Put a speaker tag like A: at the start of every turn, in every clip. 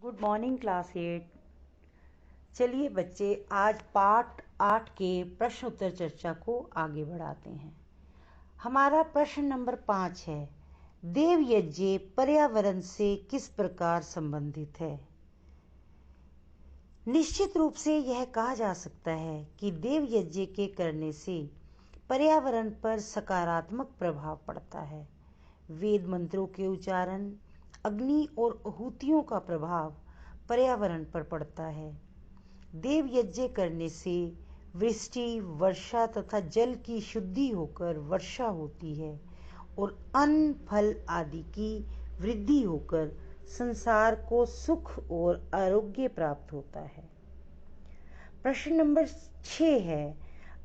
A: Good morning class 8। चलिए बच्चे, आज पार्ट 8 के प्रश्न उत्तर चर्चा को आगे बढ़ाते हैं। हमारा प्रश्न नंबर 5 है, देव यज्ञ पर्यावरण से किस प्रकार संबंधित है। निश्चित रूप से यह कहा जा सकता है कि देव यज्ञ के करने से पर्यावरण पर सकारात्मक प्रभाव पड़ता है। वेद मंत्रों के उच्चारण, अग्नि और आहुतियों का प्रभाव पर्यावरण पर पड़ता है। देव यज्ञ करने से वृष्टि, वर्षा तथा जल की शुद्धि होकर वर्षा होती है और अन्न, फल आदि की वृद्धि होकर संसार को सुख और आरोग्य प्राप्त होता है। प्रश्न नंबर 6 है,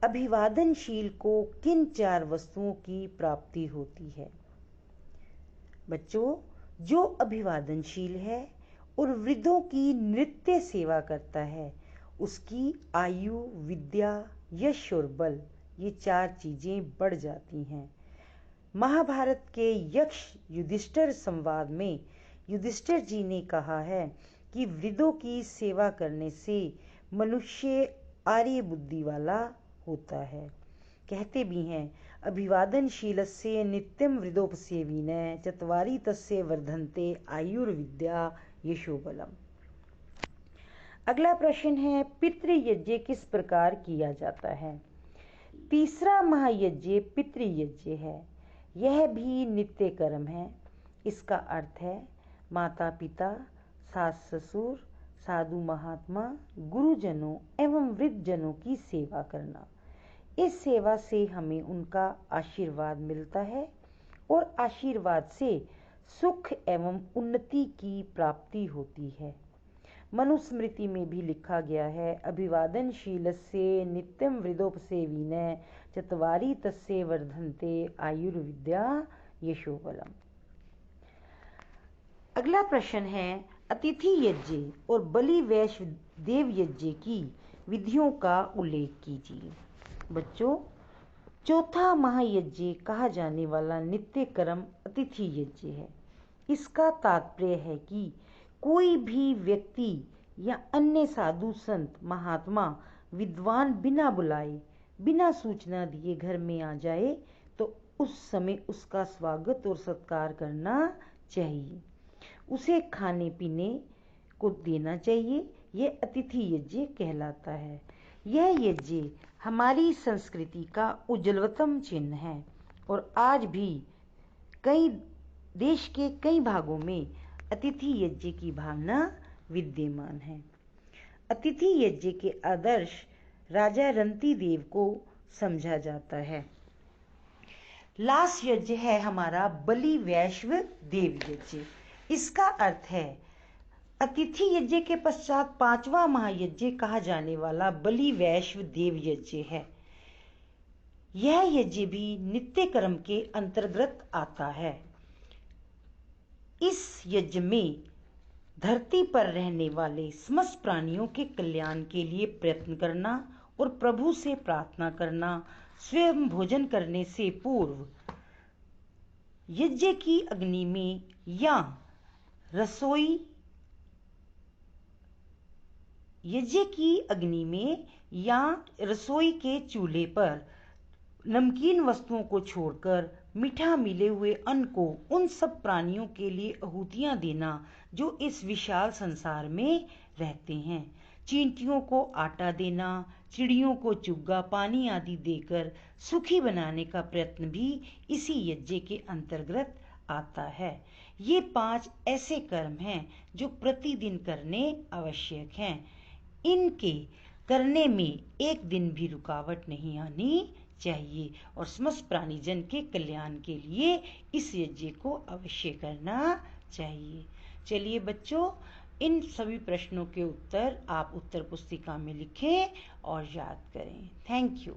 A: अभिवादनशील को किन 4 वस्तुओं की प्राप्ति होती है। बच्चों, जो अभिवादनशील है और वृद्धों की नित्य सेवा करता है, उसकी आयु, विद्या, यश और बल, ये 4 चीजें बढ़ जाती हैं। महाभारत के यक्ष युधिष्ठिर संवाद में युधिष्ठिर जी ने कहा है कि वृद्धों की सेवा करने से मनुष्य आर्य बुद्धि वाला होता है। कहते भी हैं, अभिवादनशीलस्य नित्यं वृद्धोपसेविनः चत्वारि तस्य वर्धन्ते आयुर्विद्या यशोबलम्। अगला प्रश्न है, पितृयज्ञ किस प्रकार किया जाता है। तीसरा महायज्ञ पितृयज्ञ है। यह भी नित्य कर्म है। इसका अर्थ है माता पिता, सास ससुर, साधु महात्मा, गुरुजनों एवं वृद्धजनों की सेवा करना। इस सेवा से हमें उनका आशीर्वाद मिलता है और आशीर्वाद से सुख एवं उन्नति की प्राप्ति होती है। मनुस्मृति में भी लिखा गया है, अभिवादनशीलस्य नित्यं वृद्धोपसेविनः चत्वारि तस्य वर्धन्ते आयुर्विद्या यशोबलम्। अगला प्रश्न है, अतिथि यज्ञ और बलि वैश्व देव यज्ञ की विधियों का उल्लेख कीजिए। बच्चों, चौथा महायज्ञ कहा जाने वाला नित्य कर्म अतिथि यज्ञ है। इसका तात्पर्य है कि कोई भी व्यक्ति या अन्य साधु संत, महात्मा, विद्वान बिना बुलाए, बिना सूचना दिए घर में आ जाए तो उस समय उसका स्वागत और सत्कार करना चाहिए। उसे खाने पीने को देना चाहिए। यह अतिथि यज्ञ कहलाता है। यह यज्ञ हमारी संस्कृति का उज्ज्वलतम चिन्ह है और आज भी देश के कई भागों में अतिथि यज्ञ की भावना विद्यमान है। अतिथि यज्ञ के आदर्श राजा रंती देव को समझा जाता है। लास्ट यज्ञ है हमारा बलि वैश्व देव यज्ञ। इसका अर्थ है अतिथि यज्ञ के पश्चात 5वां महायज्ञ कहा जाने वाला बलि वैश्व देव यज्ञ है। यह यज्ञ भी नित्य कर्म के अंतर्गत आता है। इस यज्ञ में धरती पर रहने वाले समस्त प्राणियों के कल्याण के लिए प्रयत्न करना और प्रभु से प्रार्थना करना, स्वयं भोजन करने से पूर्व यज्ञ की अग्नि में या रसोई के चूल्हे पर नमकीन वस्तुओं को छोड़कर मीठा मिले हुए अन्न को उन सब प्राणियों के लिए आहुतियां देना जो इस विशाल संसार में रहते हैं। चींटियों को आटा देना, चिड़ियों को चुग्गा, पानी आदि देकर सुखी बनाने का प्रयत्न भी इसी यज्ञ के अंतर्गत आता है। ये 5 ऐसे कर्म हैं जो प्रतिदिन करने आवश्यक हैं। इनके करने में एक दिन भी रुकावट नहीं आनी चाहिए और समस्त प्राणीजन के कल्याण के लिए इस यज्ञ को अवश्य करना चाहिए। चलिए बच्चों, इन सभी प्रश्नों के उत्तर आप उत्तर पुस्तिका में लिखें और याद करें। Thank you.